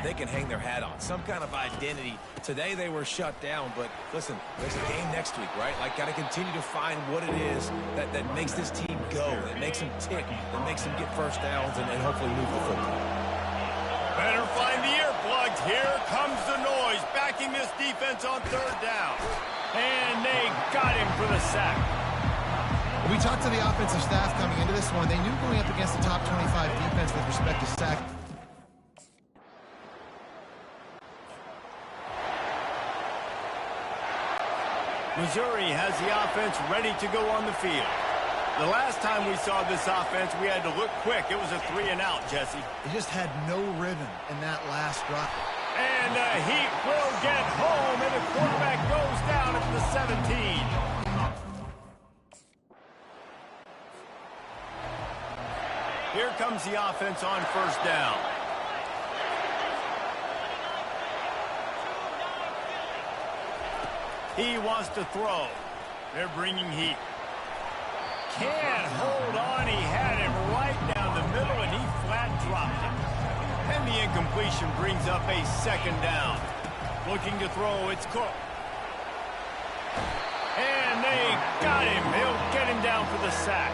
they can hang their hat on, some kind of identity. Today they were shut down, but listen, there's a game next week, right? Like, got to continue to find what it is that makes this team go, that makes them tick, that makes them get first downs and hopefully move the football. Better find the earplugs. Here comes the noise, backing this defense on third down. And they got him for the sack. We talked to the offensive staff coming into this one. They knew going up against the top 25 defense with respect to sack. Missouri has the offense ready to go on the field. The last time we saw this offense, we had to look quick. It was a 3-and-out, Jesse. They just had no rhythm in that last drive. And the Heat will get home, and the quarterback goes down at the 17. Here comes the offense on first down. He wants to throw. They're bringing heat. Can't hold on. He had him right down the middle, and he flat dropped it. And the incompletion brings up a second down. Looking to throw, it's Cook. And they got him. They'll get him down for the sack.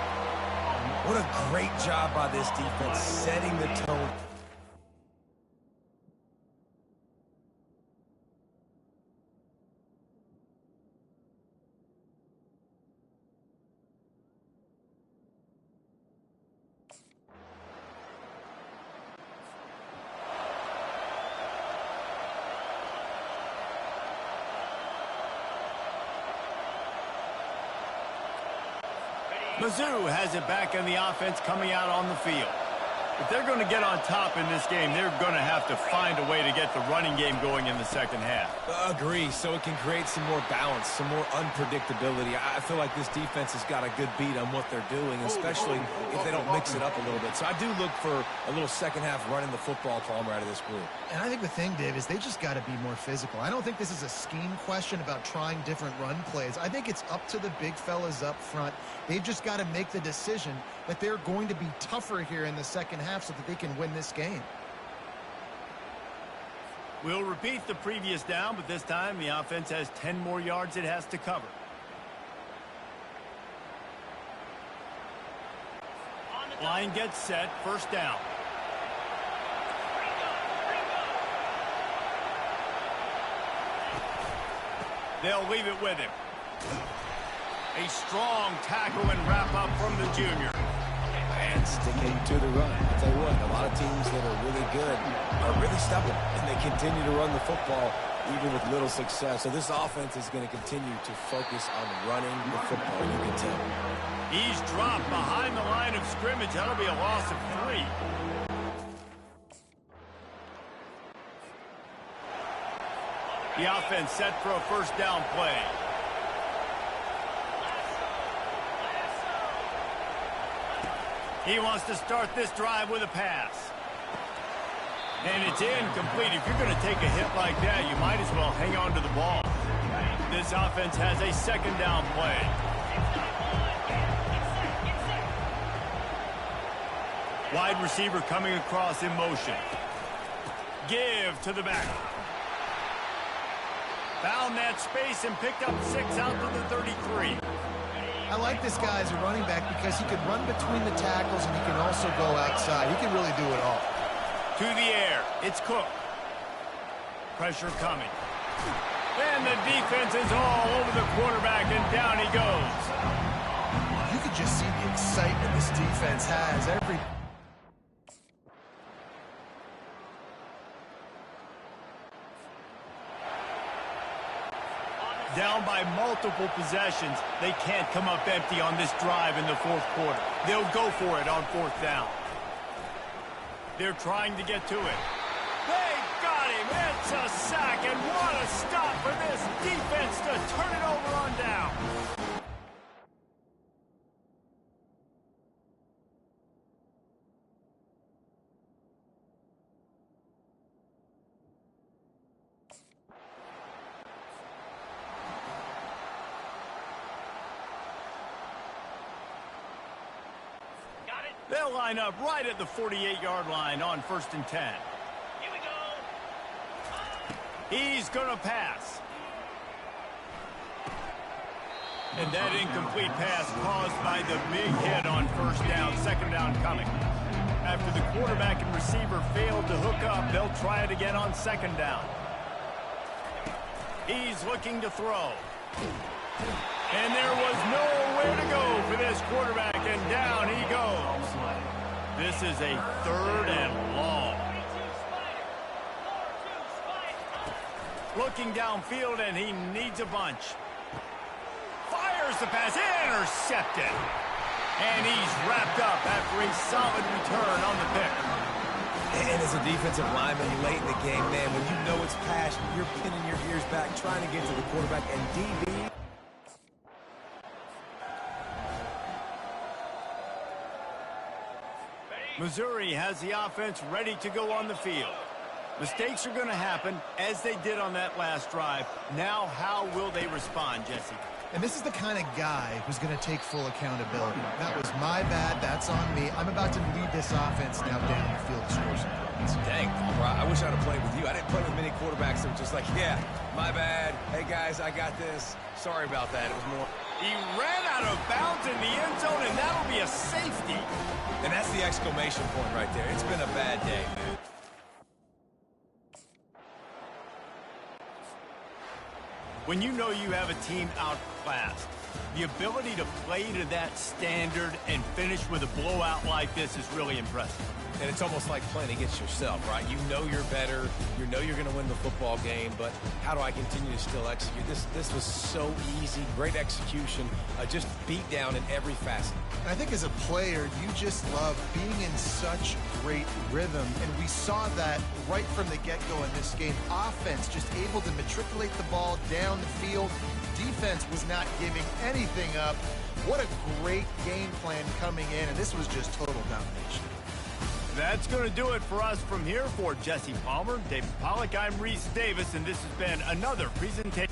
What a great job by this defense, setting the tone. Mizzou has it back in the offense coming out on the field. If they're going to get on top in this game, they're going to have to find a way to get the running game going in the second half. Agree, so it can create some more balance, some more unpredictability. I feel like this defense has got a good beat on what they're doing, especially if they don't mix it up a little bit. So I do look for a little second half running the football Palmer out of this group. And I think the thing, Dave, is they just got to be more physical. I don't think this is a scheme question about trying different run plays. I think it's up to the big fellas up front. They've just got to make the decision that they're going to be tougher here in the second half so that they can win this game. We'll repeat the previous down, but this time the offense has 10 more yards it has to cover. Line gets set, first down. They'll leave it with him. A strong tackle and wrap up from the junior. And sticking to the run. I'll tell you what, a lot of teams that are really good are really stubborn, and they continue to run the football even with little success. So this offense is going to continue to focus on running the football, you can tell. He's dropped behind the line of scrimmage. That'll be a loss of 3. The offense set for a first down play. He wants to start this drive with a pass. And it's incomplete. If you're going to take a hit like that, you might as well hang on to the ball. This offense has a second down play. Wide receiver coming across in motion. Give to the back. Found that space and picked up 6 out to the 33. I like this guy as a running back because he can run between the tackles and he can also go outside. He can really do it all. To the air, it's Cook. Pressure coming. And the defense is all over the quarterback, and down he goes. You could just see the excitement this defense has. Down by multiple possessions, they can't come up empty on this drive in the fourth quarter. They'll go for it on fourth down. They're trying to get to it. They got him. It's a sack, and what a stop for this defense to turn it over on down. They'll line up right at the 48-yard line on 1st and 10. Here we go. He's going to pass. And that incomplete pass caused by the big hit on first down, second down coming. After the quarterback and receiver failed to hook up, they'll try it again on second down. He's looking to throw. And there was nowhere to go for this quarterback, and down he goes. This is a third and long. Looking downfield, and he needs a bunch. Fires the pass, intercepted. And he's wrapped up after a solid return on the pick. And as a defensive lineman late in the game, man, when you know it's pass, you're pinning your ears back, trying to get to the quarterback, and DB. Missouri has the offense ready to go on the field. Mistakes are going to happen, as they did on that last drive. Now, how will they respond, Jesse? And this is the kind of guy who's going to take full accountability. That was my bad. That's on me. I'm about to lead this offense now down the field to score some points. Dang, Palmer, I wish I'd have played with you. I didn't play with many quarterbacks that were just like, yeah, my bad. Hey, guys, I got this. Sorry about that. It was more. He ran out of bounds in the end zone, and that'll be a safety. And that's the exclamation point right there. It's been a bad day, man. When you know you have a team outclassed, the ability to play to that standard and finish with a blowout like this is really impressive. And it's almost like playing against yourself, right? You know you're better. You know you're going to win the football game, but how do I continue to still execute? This was so easy. Great execution. Just beat down in every facet. I think as a player, you just love being in such great rhythm, and we saw that right from the get-go in this game. Offense just able to matriculate the ball down the field. Defense was not giving anything up. What a great game plan coming in, and this was just total domination. That's going to do it for us from here. For Jesse Palmer, David Pollack, I'm Reese Davis, and this has been another presentation.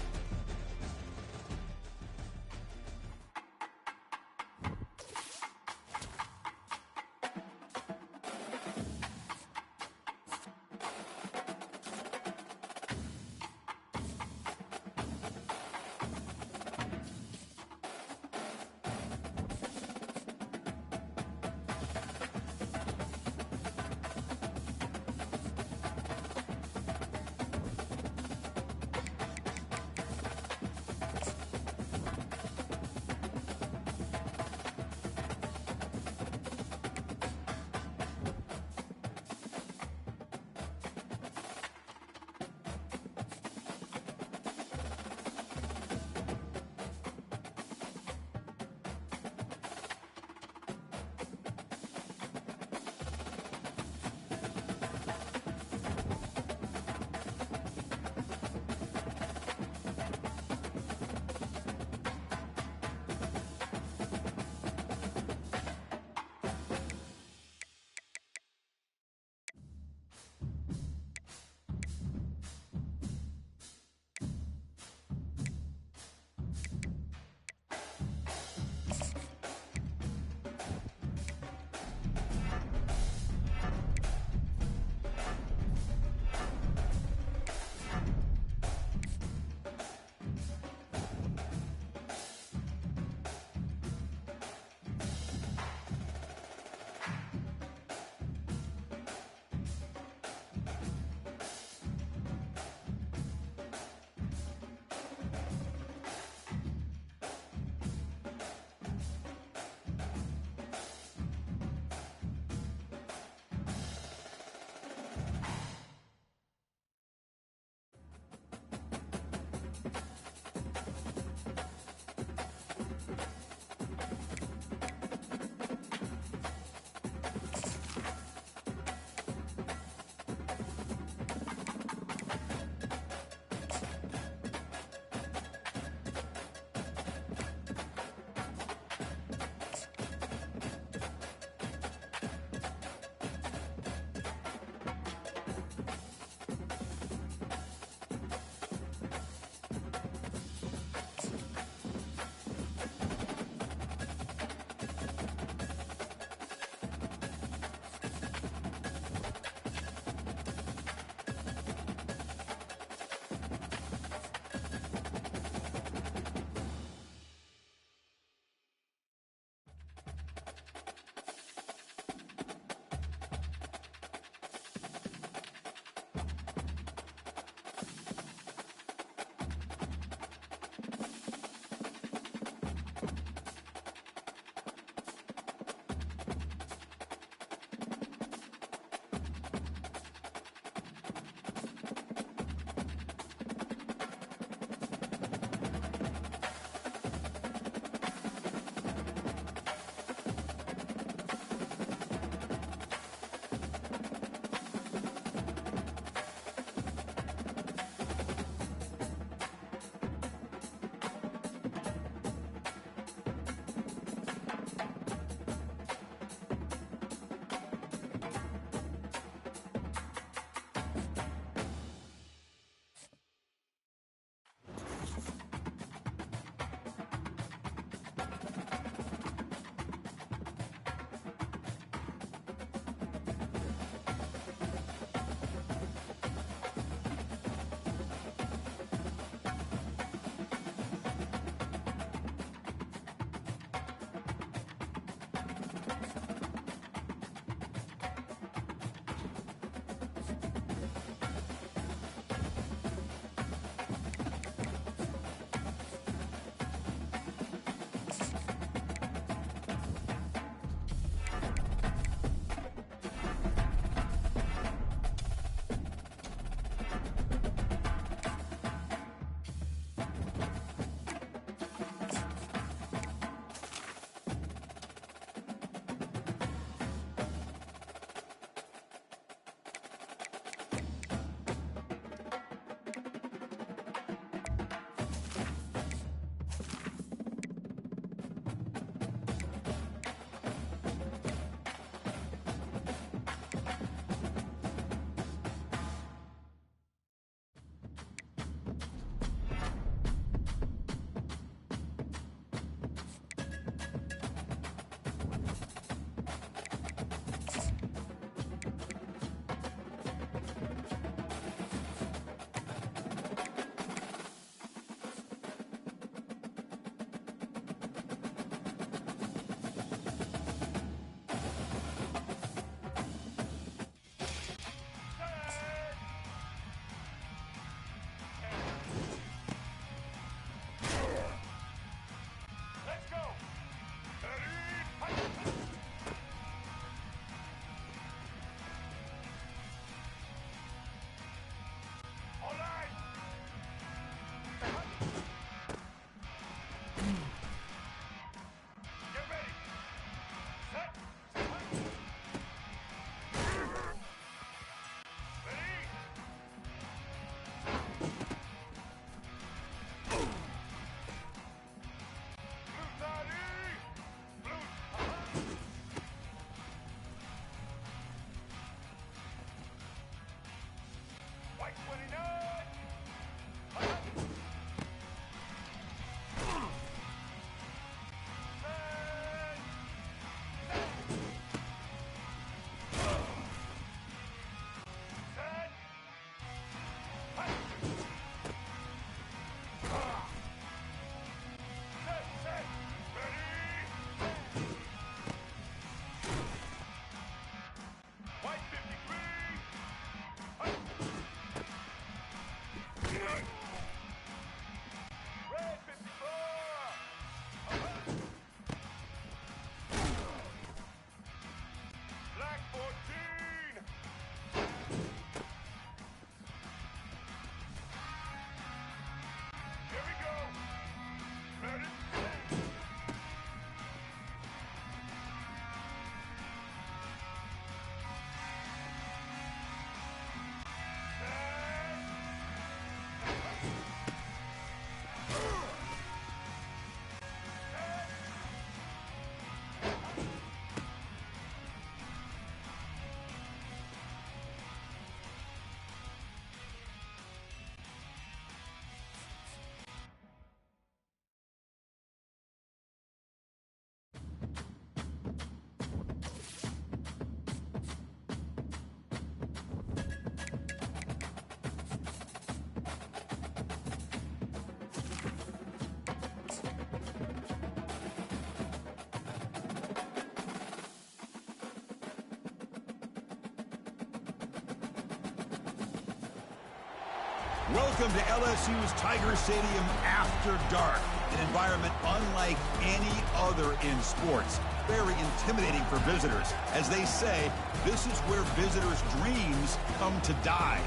Welcome to LSU's Tiger Stadium after dark, an environment unlike any other in sports. Very intimidating for visitors. As they say, this is where visitors' dreams come to die.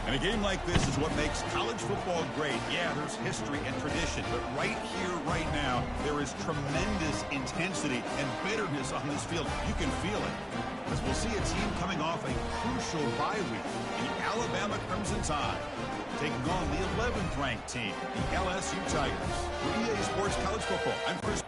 And a game like this is what makes college football great. Yeah, there's history and tradition, but right here, right now, there is tremendous intensity and bitterness on this field. You can feel it. As we'll see a team coming off a crucial bye week, the Alabama Crimson Tide, taking on the 11th ranked team, the LSU Tigers. For EA Sports College Football, I'm Chris.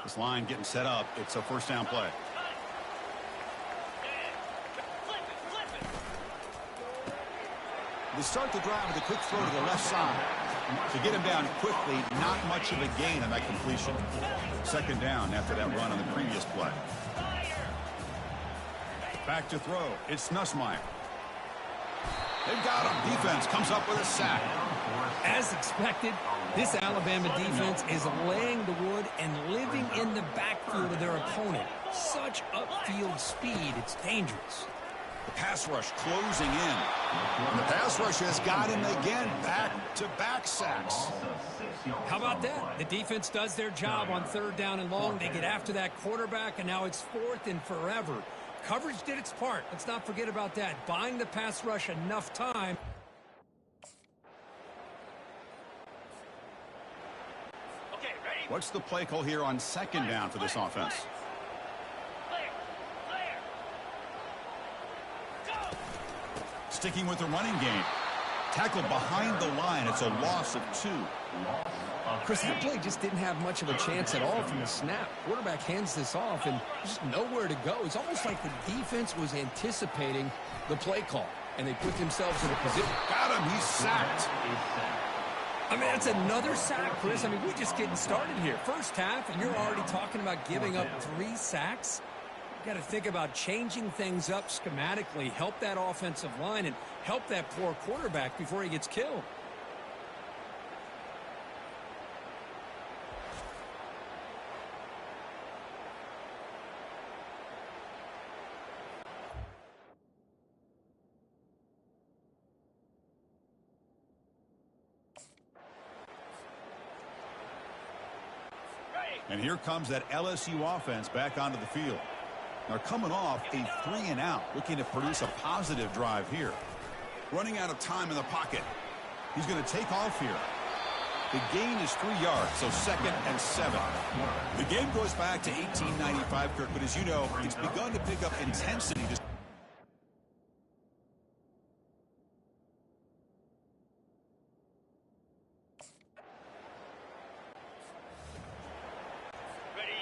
This line getting set up. It's a first down play. They start the drive with a quick throw to the left side. To get him down quickly, not much of a gain on that completion. Second down after that run on the previous play. Back to throw. It's Nussmeier. They've got him. Defense comes up with a sack. As expected, this Alabama defense is laying the wood and living in the backfield of their opponent. Such upfield speed, it's dangerous. The pass rush closing in. And the pass rush has got him again. Back-to-back sacks. How about that? The defense does their job on 3rd down and long. They get after that quarterback, and now it's 4th and forever. Coverage did its part. Let's not forget about that. Buying the pass rush enough time. Okay, ready? What's the play call here on 2nd down for this offense? Sticking with the running game. Tackle behind the line. It's a loss of 2. Chris, that play just didn't have much of a chance at all from the snap. Quarterback hands this off and just nowhere to go. It's almost like the defense was anticipating the play call, and they put themselves in a position. Got him. He's sacked. I mean, that's another sack, Chris. I mean, we're just getting started here. First half, and you're already talking about giving up 3 sacks. You got to think about changing things up schematically, help that offensive line, and help that poor quarterback before he gets killed. And here comes that LSU offense back onto the field. They're coming off a 3-and-out, looking to produce a positive drive here. Running out of time in the pocket. He's going to take off here. The gain is 3 yards, so 2nd and 7. The game goes back to 1895, Kirk, but as you know, it's begun to pick up intensity.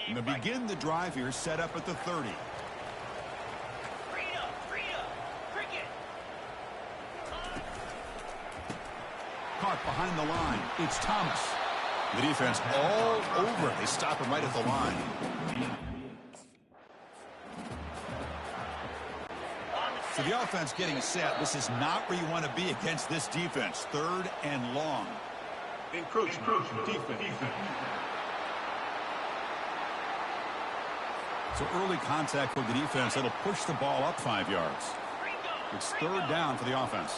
And to begin the drive here, set up at the 30. Caught behind the line. It's Thomas. The defense all over it. They stop him right at the line. So the offense getting set. This is not where you want to be against this defense. 3rd and long. Encroachment. Defense. So early contact with the defense. That'll push the ball up 5 yards. It's 3rd down for the offense.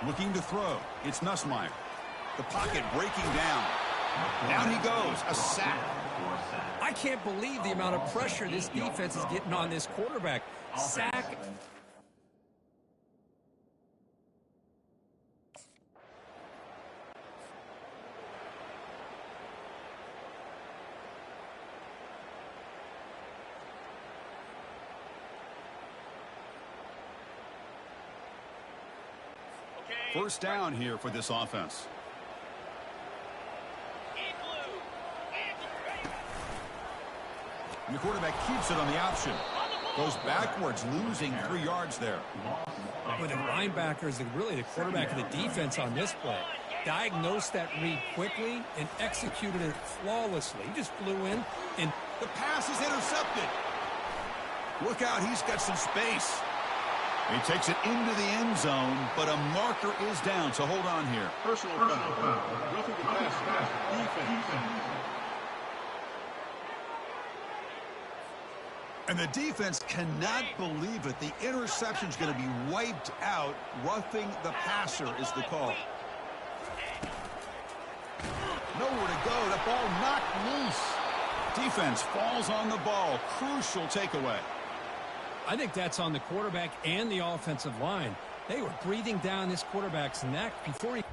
Looking to throw. It's Nussmeier. The pocket breaking down. Down he goes. A sack. I can't believe the amount of pressure this defense is getting on this quarterback. Sack. First down here for this offense. And the quarterback keeps it on the option. Goes backwards, losing 3 yards there. With the linebackers and really the quarterback of the defense on this play, diagnosed that read quickly and executed it flawlessly. He just flew in, and the pass is intercepted. Look out, he's got some space. He takes it into the end zone, but a marker is down, so hold on here. Personal foul. Roughing the passer. Defense. And the defense cannot believe it. The interception's going to be wiped out. Roughing the passer is the call. Nowhere to go. The ball knocked loose. Defense falls on the ball. Crucial takeaway. I think that's on the quarterback and the offensive line. They were breathing down this quarterback's neck before he...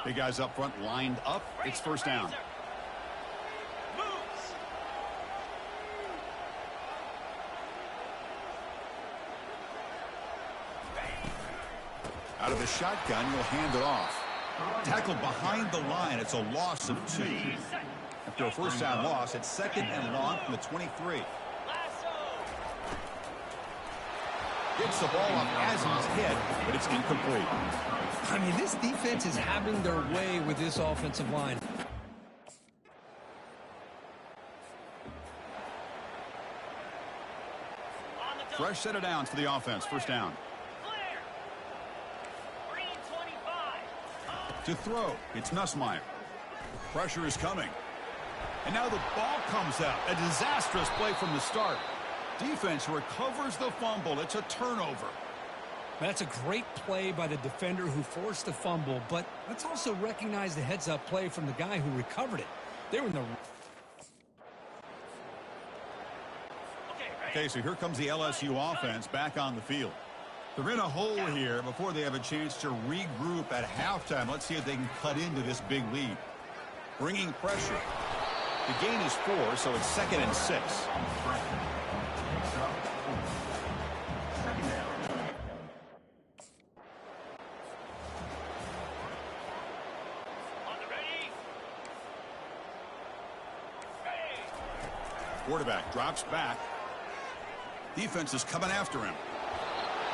The guys up front lined up. It's first down. Out of the shotgun, he'll hand it off. Tackled behind the line. It's a loss of 2. After a first down loss, it's second and long from the 23. Gets the ball up as he's hit, but it's incomplete. I mean, this defense is having their way with this offensive line. Fresh set of downs for the offense. First down. To throw, it's Nussmeier. Pressure is coming. And now the ball comes out. A disastrous play from the start. Defense recovers the fumble. It's a turnover. That's a great play by the defender who forced the fumble, but let's also recognize the heads-up play from the guy who recovered it. They were in the... Okay, so here comes the LSU offense back on the field. They're in a hole here before they have a chance to regroup at halftime. Let's see if they can cut into this big lead. Bringing pressure. The gain is 4, so it's second and 6. Quarterback drops back. Defense is coming after him.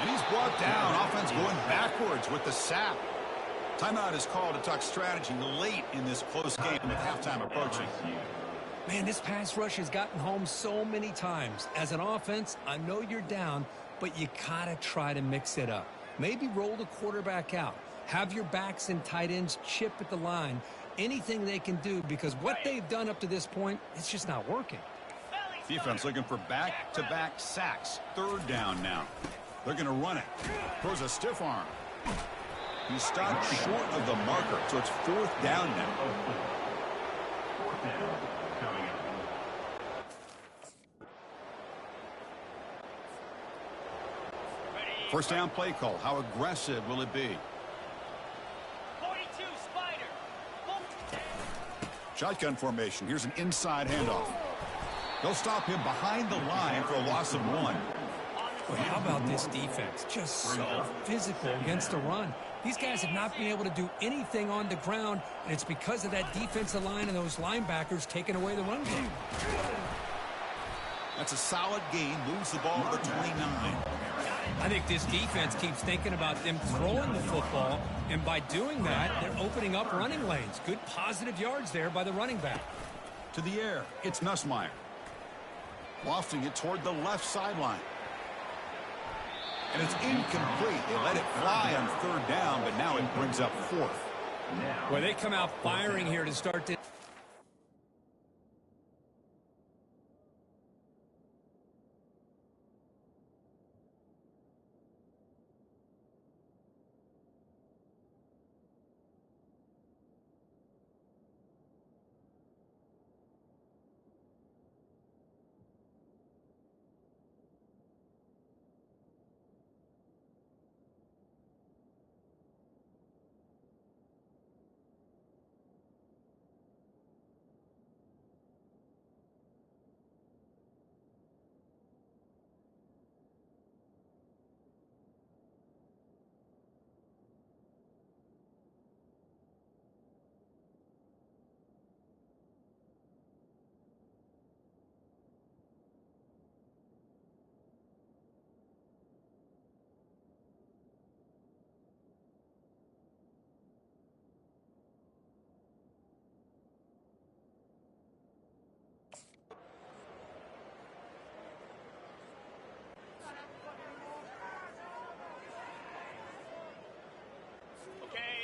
And he's brought down. Offense going backwards with the sack. Timeout is called to talk strategy late in this close game with halftime approaching. Man, this pass rush has gotten home so many times. As an offense, I know you're down, but you gotta try to mix it up. Maybe roll the quarterback out. Have your backs and tight ends chip at the line. Anything they can do, because what they've done up to this point, it's just not working. Defense looking for back-to-back sacks. Third down now. They're going to run it. Throws a stiff arm. He stopped short of the marker, so it's fourth down now. First down play call. How aggressive will it be? 42 Spider. Shotgun formation. Here's an inside handoff. They'll stop him behind the line for a loss of 1. Well, how about this defense? Just so physical against the run. These guys have not been able to do anything on the ground, and it's because of that defensive line and those linebackers taking away the run game. That's a solid gain. Moves the ball to the 29. I think this defense keeps thinking about them throwing the football, and by doing that, they're opening up running lanes. Good positive yards there by the running back. To the air, it's Nussmeier. Lofting it toward the left sideline. And it's incomplete. They let it fly on third down, but now it brings up fourth. Well, they come out firing here to start this.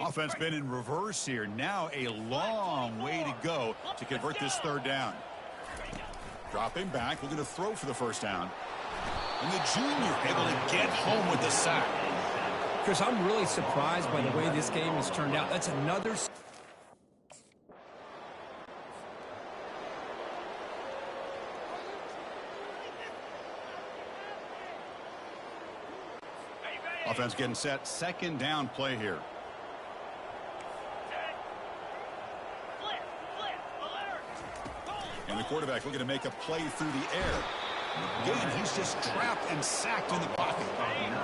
Offense been in reverse here. Now a long way to go to convert this third down. Dropping back, looking to throw for the first down. And the junior able to get home with the sack. Chris, I'm really surprised by the way this game has turned out. That's another... Offense getting set. Second down play here. the quarterback looking to make a play through the air. Again, he's just trapped and sacked in the pocket.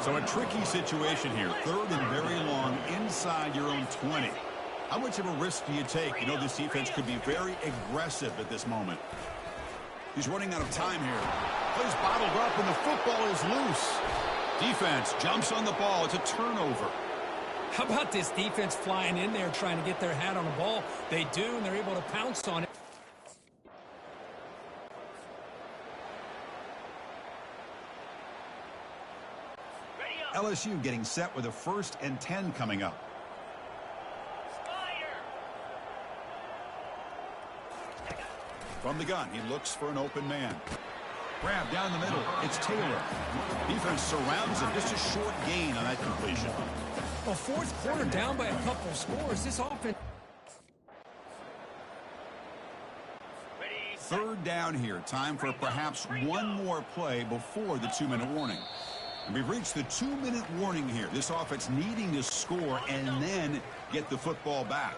So a tricky situation here. 3rd and very long inside your own 20. How much of a risk do you take? You know this defense could be very aggressive at this moment. He's running out of time here. Plays bottled up and the football is loose. Defense jumps on the ball. It's a turnover. How about this defense flying in there trying to get their hat on the ball? They do, and they're able to pounce on it. LSU getting set with a 1st and 10 coming up. From the gun, he looks for an open man. Grab down the middle. It's Taylor. Defense surrounds him. Just a short gain on that completion. Well, 4th quarter down by a couple of scores. This offense. 3rd down here. Time for perhaps one more play before the 2-minute warning. And we've reached the 2-minute warning here. This offense needing to score and then get the football back.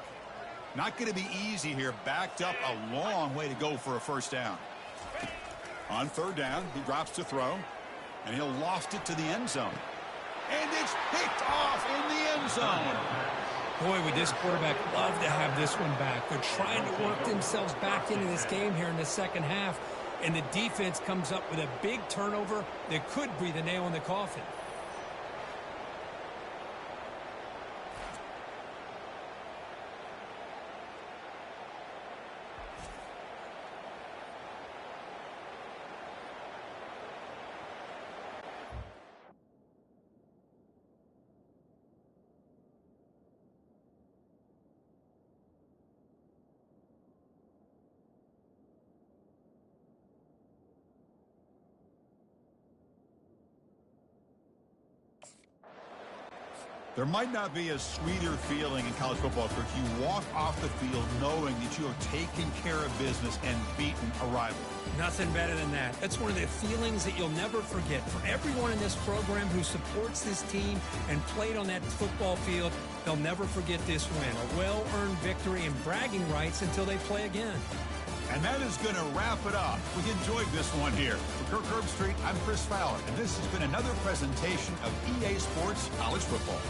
Not going to be easy here. Backed up a long way to go for a 1st down. On 3rd down, he drops to throw, and he'll loft it to the end zone. And it's picked off in the end zone. Boy, would this quarterback love to have this one back. They're trying to work themselves back into this game here in the 2nd half. And the defense comes up with a big turnover that could be the nail in the coffin. There might not be a sweeter feeling in college football if you walk off the field knowing that you have taken care of business and beaten a rival. Nothing better than that. That's one of the feelings that you'll never forget. For everyone in this program who supports this team and played on that football field, they'll never forget this win. A well-earned victory and bragging rights until they play again. And that is going to wrap it up. We enjoyed this one here. For Kirk Herbstreit, I'm Chris Fowler, and this has been another presentation of EA Sports College Football.